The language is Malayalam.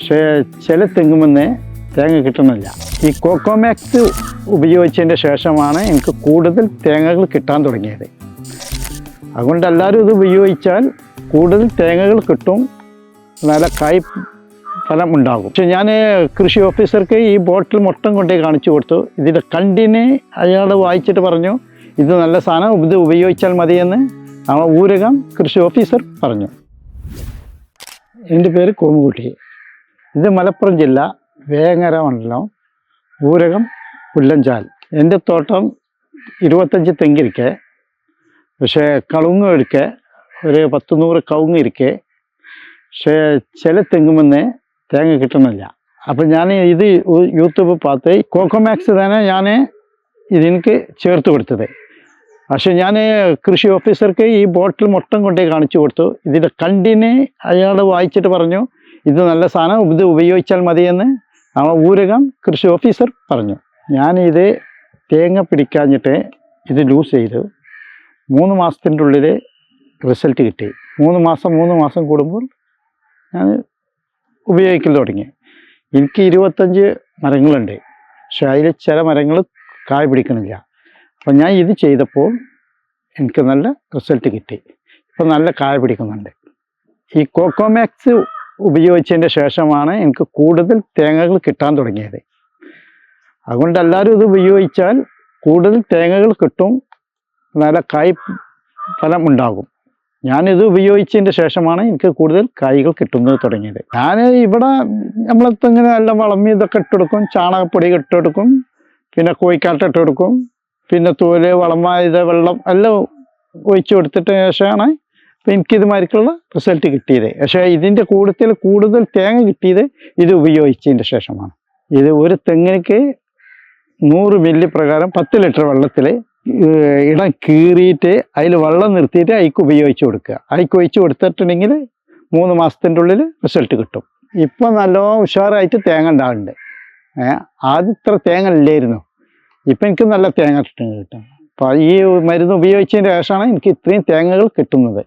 പക്ഷേ ചില തെങ്ങുമെന്ന് തേങ്ങ കിട്ടുന്നില്ല. ഈ കോക്കോമാക്സ് ഉപയോഗിച്ചതിൻ്റെ ശേഷമാണ് എനിക്ക് കൂടുതൽ തേങ്ങകൾ കിട്ടാൻ തുടങ്ങിയത്. അതുകൊണ്ട് എല്ലാവരും ഇത് ഉപയോഗിച്ചാൽ കൂടുതൽ തേങ്ങകൾ കിട്ടും, നല്ല കായ് ഫലം ഉണ്ടാകും. പക്ഷെ ഞാൻ കൃഷി ഓഫീസർക്ക് ഈ ബോട്ടിൽ മൊത്തം കൊണ്ടേ കാണിച്ചു കൊടുത്തു. ഇതിൻ്റെ കണ്ടിന് അയാൾ വായിച്ചിട്ട് പറഞ്ഞു ഇത് നല്ല സാധനം, ഇത് ഉപയോഗിച്ചാൽ മതിയെന്ന് ആ ഊരകം കൃഷി ഓഫീസർ പറഞ്ഞു. എൻ്റെ പേര് കോമുകുട്ടി. ഇത് മലപ്പുറം ജില്ല വേങ്ങര മണ്ഡലം ഊരകം പുല്ലഞ്ചാൽ. എൻ്റെ തോട്ടം 25 തെങ്ങിരിക്കെ, പക്ഷേ കവുങ്ങ് എടുക്കെ ഒരു 10-100 കവുങ്ങ് ഇരിക്കെ. പക്ഷേ ചില തെങ്ങുമെന്ന് തേങ്ങ കിട്ടുന്നില്ല. അപ്പം ഞാൻ ഇത് യൂട്യൂബ് பார்த்து കോക്കോമാക്സ് തന്നെ ഞാൻ ഇതിനക്ക് ചേർത്ത് കൊടുത്തത്. പക്ഷെ ഞാൻ കൃഷി ഓഫീസർക്ക് ഈ ബോട്ടിൽ മൊത്തം കൊണ്ടേ കാണിച്ചു കൊടുത്തു. ഇതിൻ്റെ കണ്ടിന് അയാൾ വായിച്ചിട്ട് പറഞ്ഞു ഇത് നല്ല സാധനം, ഇത് ഉപയോഗിച്ചാൽ മതിയെന്ന് ആ ഊരകം കൃഷി ഓഫീസർ പറഞ്ഞു. ഞാനിത് തേങ്ങ പിടിക്കാഞ്ഞിട്ട് ഇത് ലൂസ് ചെയ്തു. 3 മാസത്തിൻ്റെ ഉള്ളിൽ റിസൾട്ട് കിട്ടി. 3 മാസം കൂടുമ്പോൾ ഞാൻ ഉപയോഗിക്കൽ തുടങ്ങി. എനിക്ക് 25 മരങ്ങളുണ്ട്, പക്ഷെ അതിൽ ചില മരങ്ങൾ കായ പിടിക്കണില്ല. അപ്പം ഞാൻ ഇത് ചെയ്തപ്പോൾ എനിക്ക് നല്ല റിസൾട്ട് കിട്ടി. ഇപ്പം നല്ല കായ പിടിക്കുന്നുണ്ട്. ഈ കോക്കോമാക്സ് ഉപയോഗിച്ചതിൻ്റെ ശേഷമാണ് എനിക്ക് കൂടുതൽ തേങ്ങകൾ കിട്ടാൻ തുടങ്ങിയത്. അതുകൊണ്ട് എല്ലാവരും ഇത് ഉപയോഗിച്ചാൽ കൂടുതൽ തേങ്ങകൾ കിട്ടും, നല്ല കായ് ഫലം ഉണ്ടാകും. ഞാനിത് ഉപയോഗിച്ചതിൻ്റെ ശേഷമാണ് എനിക്ക് കൂടുതൽ കായ്കൾ കിട്ടുന്നത് തുടങ്ങിയത്. ഞാൻ ഇവിടെ നമ്മളെ തെങ്ങിന് എല്ലാം വളമി ഇതൊക്കെ ഇട്ടെടുക്കും, ചാണകപ്പൊടി ഇട്ടെടുക്കും, പിന്നെ കോഴിക്കാട്ട ഇട്ടെടുക്കും, പിന്നെ തോല് വളമ ഇത് വെള്ളം എല്ലാം ഒഴിച്ചു കൊടുത്തിട്ട് ശേഷമാണ് എനിക്കിതുമാതിരിക്കുള്ള റിസൾട്ട് കിട്ടിയത്. പക്ഷേ ഇതിൻ്റെ കൂടുതൽ തേങ്ങ കിട്ടിയത് ഇത് ഉപയോഗിച്ചതിൻ്റെ ശേഷമാണ്. ഇത് ഒരു തെങ്ങിനക്ക് 100 മില്ലി പ്രകാരം 10 ലിറ്റർ വെള്ളത്തിൽ ഇടം കീറിയിട്ട് അതിൽ വെള്ളം നിർത്തിയിട്ട് അതിക്ക് ഉപയോഗിച്ച് കൊടുക്കുക. അതിക്ക് ഒഴിച്ച് കൊടുത്തിട്ടുണ്ടെങ്കിൽ 3 മാസത്തിൻ്റെ ഉള്ളിൽ റിസൾട്ട് കിട്ടും. ഇപ്പം നല്ലോണം ഉഷാറായിട്ട് തേങ്ങ ഉണ്ടാകുന്നുണ്ട്. ആദ്യം ഇത്ര തേങ്ങ ഇല്ലായിരുന്നു, ഇപ്പം എനിക്ക് നല്ല തേങ്ങ കിട്ടും. അപ്പം ഈ മരുന്ന് ഉപയോഗിച്ചതിന് ശേഷമാണ് എനിക്ക് ഇത്രയും തേങ്ങകൾ കിട്ടുന്നത്.